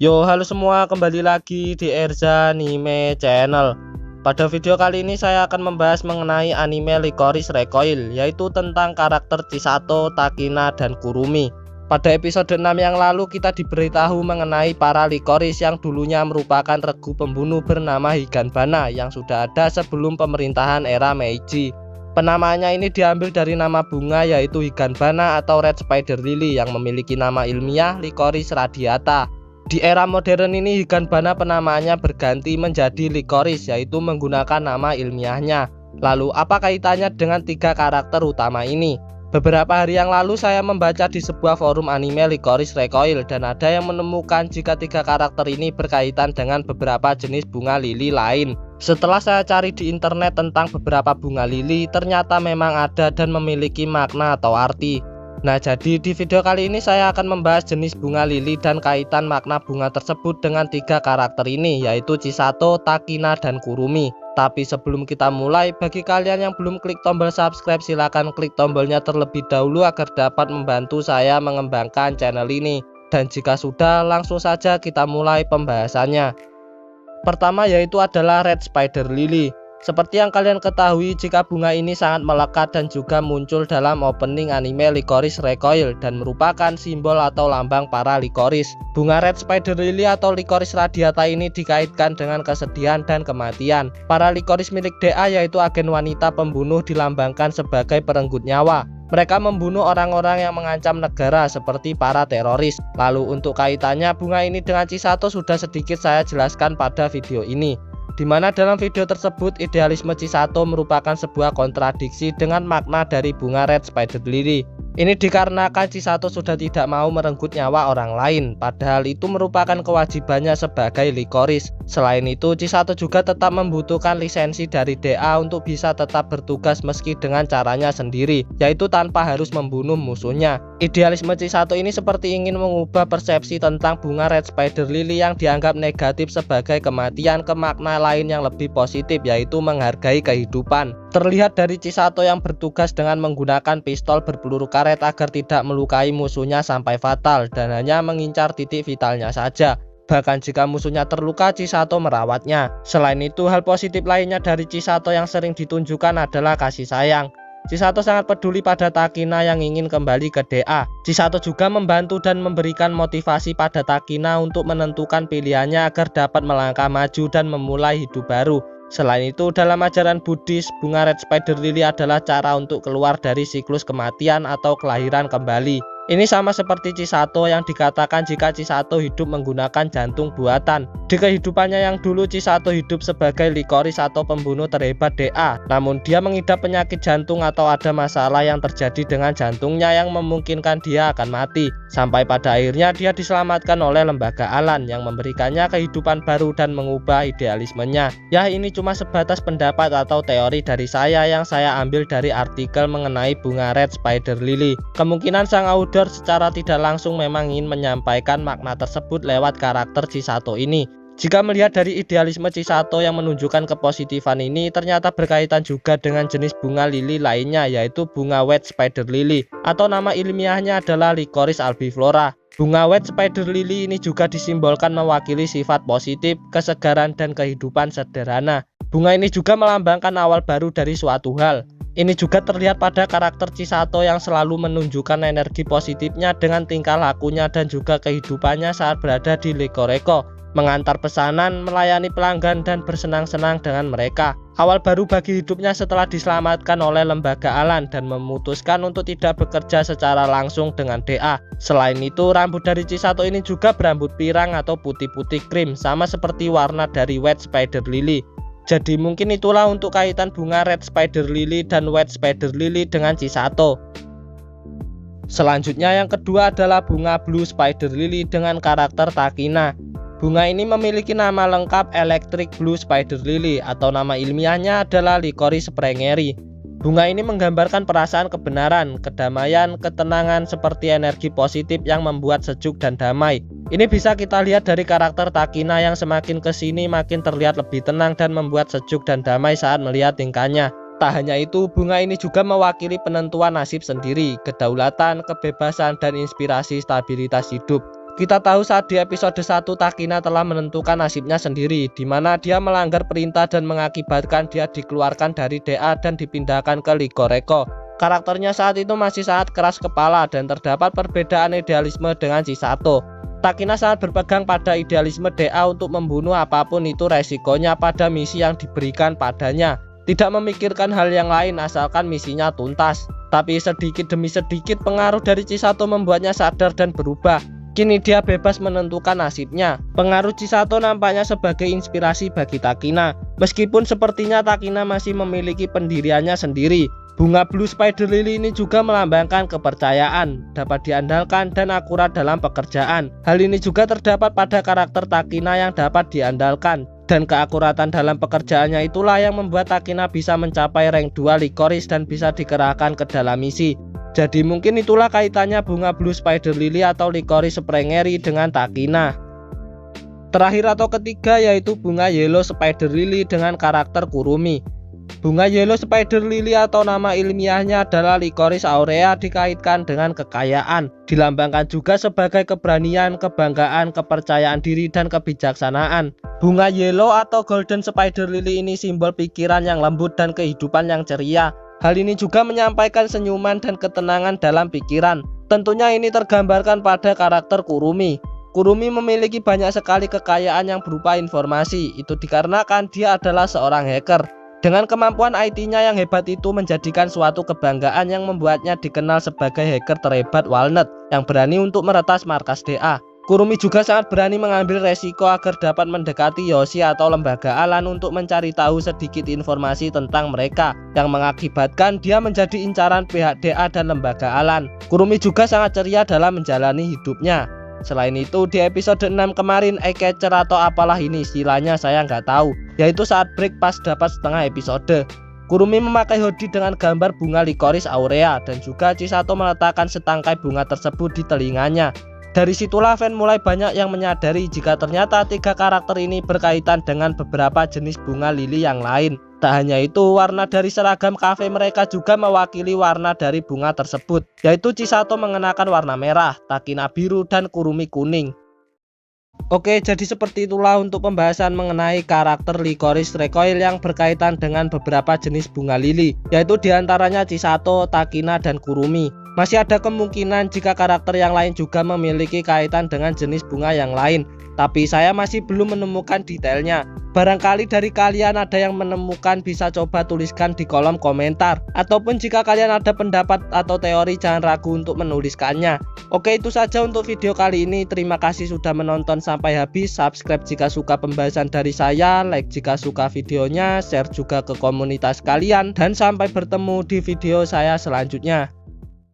Yo, halo semua, kembali lagi di Erza Anime Channel. Pada video kali ini saya akan membahas mengenai anime Lycoris Recoil, yaitu tentang karakter Chisato, Takina, dan Kurumi. Pada episode 6 yang lalu kita diberitahu mengenai para Lycoris yang dulunya merupakan regu pembunuh bernama Higanbana yang sudah ada sebelum pemerintahan era Meiji. Penamaannya ini diambil dari nama bunga yaitu Higanbana atau Red Spider Lily yang memiliki nama ilmiah Lycoris radiata. Di era modern ini Higanbana penamaannya berganti menjadi Lycoris yaitu menggunakan nama ilmiahnya. Lalu apa kaitannya dengan tiga karakter utama ini? Beberapa hari yang lalu saya membaca di sebuah forum anime Lycoris Recoil dan ada yang menemukan jika tiga karakter ini berkaitan dengan beberapa jenis bunga lili lain. Setelah saya cari di internet tentang beberapa bunga lili, ternyata memang ada dan memiliki makna atau arti. Nah, jadi di video kali ini saya akan membahas jenis bunga lili dan kaitan makna bunga tersebut dengan tiga karakter ini, yaitu Chisato, Takina, dan Kurumi. Tapi sebelum kita mulai, bagi kalian yang belum klik tombol subscribe, silahkan klik tombolnya terlebih dahulu agar dapat membantu saya mengembangkan channel ini. Dan jika sudah, langsung saja kita mulai pembahasannya. Pertama yaitu adalah Red Spider Lily. Seperti yang kalian ketahui, jika bunga ini sangat melekat dan juga muncul dalam opening anime Lycoris Recoil dan merupakan simbol atau lambang para Lycoris. Bunga Red Spider Lily atau Lycoris radiata ini dikaitkan dengan kesedihan dan kematian. Para Lycoris milik DA yaitu agen wanita pembunuh dilambangkan sebagai perenggut nyawa. Mereka membunuh orang-orang yang mengancam negara seperti para teroris. Lalu untuk kaitannya bunga ini dengan Chisato sudah sedikit saya jelaskan pada video ini, di mana dalam video tersebut idealisme Chisato merupakan sebuah kontradiksi dengan makna dari bunga Red Spider Lily. Ini dikarenakan Chisato sudah tidak mau merenggut nyawa orang lain, padahal itu merupakan kewajibannya sebagai Lycoris. Selain itu, Chisato juga tetap membutuhkan lisensi dari DA untuk bisa tetap bertugas meski dengan caranya sendiri, yaitu tanpa harus membunuh musuhnya. Idealisme Chisato ini seperti ingin mengubah persepsi tentang bunga Red Spider Lily yang dianggap negatif sebagai kematian ke makna lain yang lebih positif, yaitu menghargai kehidupan. Terlihat dari Chisato yang bertugas dengan menggunakan pistol berpeluru karet agar tidak melukai musuhnya sampai fatal dan hanya mengincar titik vitalnya saja. Bahkan jika musuhnya terluka, Chisato merawatnya. Selain itu, hal positif lainnya dari Chisato yang sering ditunjukkan adalah kasih sayang. Chisato sangat peduli pada Takina yang ingin kembali ke DA. Chisato juga membantu dan memberikan motivasi pada Takina untuk menentukan pilihannya agar dapat melangkah maju dan memulai hidup baru. Selain itu, dalam ajaran Buddhis, bunga Red Spider Lily adalah cara untuk keluar dari siklus kematian atau kelahiran kembali. Ini sama seperti Chisato yang dikatakan jika Chisato hidup menggunakan jantung buatan. Di kehidupannya yang dulu, Chisato hidup sebagai Lycoris atau pembunuh terhebat DA. Namun dia mengidap penyakit jantung atau ada masalah yang terjadi dengan jantungnya yang memungkinkan dia akan mati. Sampai pada akhirnya dia diselamatkan oleh lembaga Alan yang memberikannya kehidupan baru dan mengubah idealismenya. Ya, ini cuma sebatas pendapat atau teori dari saya yang saya ambil dari artikel mengenai bunga Red Spider Lily. Kemungkinan sang author secara tidak langsung memang ingin menyampaikan makna tersebut lewat karakter Chisato ini. Jika melihat dari idealisme Chisato yang menunjukkan kepositifan ini, ternyata berkaitan juga dengan jenis bunga lili lainnya, yaitu bunga White Spider Lily atau nama ilmiahnya adalah Lycoris albiflora. Bunga White Spider Lily ini juga disimbolkan mewakili sifat positif, kesegaran, dan kehidupan sederhana. Bunga ini juga melambangkan awal baru dari suatu hal. Ini juga terlihat pada karakter Chisato yang selalu menunjukkan energi positifnya dengan tingkah lakunya dan juga kehidupannya saat berada di Lycoreco, mengantar pesanan, melayani pelanggan, dan bersenang-senang dengan mereka. Awal baru bagi hidupnya setelah diselamatkan oleh lembaga Alan dan memutuskan untuk tidak bekerja secara langsung dengan DA. Selain itu, rambut dari Chisato ini juga berambut pirang atau putih-putih krim, sama seperti warna dari White Spider Lily. Jadi mungkin itulah untuk kaitan bunga Red Spider Lily dan White Spider Lily dengan Chisato. Selanjutnya yang kedua adalah bunga Blue Spider Lily dengan karakter Takina. Bunga ini memiliki nama lengkap Electric Blue Spider Lily atau nama ilmiahnya adalah Lycoris sprengeri. Bunga ini menggambarkan perasaan kebenaran, kedamaian, ketenangan seperti energi positif yang membuat sejuk dan damai. Ini bisa kita lihat dari karakter Takina yang semakin kesini makin terlihat lebih tenang dan membuat sejuk dan damai saat melihat tingkahnya. Tak hanya itu, bunga ini juga mewakili penentuan nasib sendiri, kedaulatan, kebebasan, dan inspirasi stabilitas hidup. Kita tahu saat di episode 1 Takina telah menentukan nasibnya sendiri, di mana dia melanggar perintah dan mengakibatkan dia dikeluarkan dari DA dan dipindahkan ke Licoreko. Karakternya saat itu masih sangat keras kepala dan terdapat perbedaan idealisme dengan Chisato. Takina sangat berpegang pada idealisme DA untuk membunuh apapun itu resikonya pada misi yang diberikan padanya. Tidak memikirkan hal yang lain asalkan misinya tuntas. Tapi sedikit demi sedikit pengaruh dari Chisato membuatnya sadar dan berubah. Kini dia bebas menentukan nasibnya. Pengaruh Chisato nampaknya sebagai inspirasi bagi Takina. Meskipun sepertinya Takina masih memiliki pendiriannya sendiri. Bunga Blue Spider Lily ini juga melambangkan kepercayaan, dapat diandalkan dan akurat dalam pekerjaan. Hal ini juga terdapat pada karakter Takina yang dapat diandalkan. Dan keakuratan dalam pekerjaannya itulah yang membuat Takina bisa mencapai rank 2 Licorice dan bisa dikerahkan ke dalam misi. Jadi mungkin itulah kaitannya bunga Blue Spider Lily atau Licorice Sprengeri dengan Takina. Terakhir atau ketiga yaitu bunga Yellow Spider Lily dengan karakter Kurumi. Bunga Yellow Spider Lily atau nama ilmiahnya adalah Licorice aurea dikaitkan dengan kekayaan. Dilambangkan juga sebagai keberanian, kebanggaan, kepercayaan diri, dan kebijaksanaan. Bunga Yellow atau Golden Spider Lily ini simbol pikiran yang lembut dan kehidupan yang ceria. Hal ini juga menyampaikan senyuman dan ketenangan dalam pikiran. Tentunya ini tergambarkan pada karakter Kurumi. Kurumi memiliki banyak sekali kekayaan yang berupa informasi. Itu dikarenakan dia adalah seorang hacker. Dengan kemampuan IT-nya yang hebat itu menjadikan suatu kebanggaan yang membuatnya dikenal sebagai hacker terhebat Walnut yang berani untuk meretas markas DA. Kurumi juga sangat berani mengambil resiko agar dapat mendekati Yoshi atau lembaga Alan untuk mencari tahu sedikit informasi tentang mereka yang mengakibatkan dia menjadi incaran pihak DA dan lembaga Alan. Kurumi juga sangat ceria dalam menjalani hidupnya. Selain itu di episode 6 kemarin eye-catcher atau apalah ini istilahnya saya nggak tahu, yaitu saat break pas dapat setengah episode. Kurumi memakai hoodie dengan gambar bunga Licorice aurea dan juga Chisato meletakkan setangkai bunga tersebut di telinganya. Dari situlah fan mulai banyak yang menyadari jika ternyata tiga karakter ini berkaitan dengan beberapa jenis bunga lili yang lain. Tak hanya itu, warna dari seragam kafe mereka juga mewakili warna dari bunga tersebut, yaitu Chisato mengenakan warna merah, Takina biru, dan Kurumi kuning. Oke, jadi seperti itulah untuk pembahasan mengenai karakter Licorice Recoil yang berkaitan dengan beberapa jenis bunga lili, yaitu diantaranya Chisato, Takina, dan Kurumi. Masih ada kemungkinan jika karakter yang lain juga memiliki kaitan dengan jenis bunga yang lain, tapi saya masih belum menemukan detailnya. Barangkali dari kalian ada yang menemukan, bisa coba tuliskan di kolom komentar. Ataupun jika kalian ada pendapat atau teori, jangan ragu untuk menuliskannya. Oke, itu saja untuk video kali ini. Terima kasih sudah menonton sampai habis. Subscribe jika suka pembahasan dari saya, like jika suka videonya, share juga ke komunitas kalian, dan sampai bertemu di video saya selanjutnya.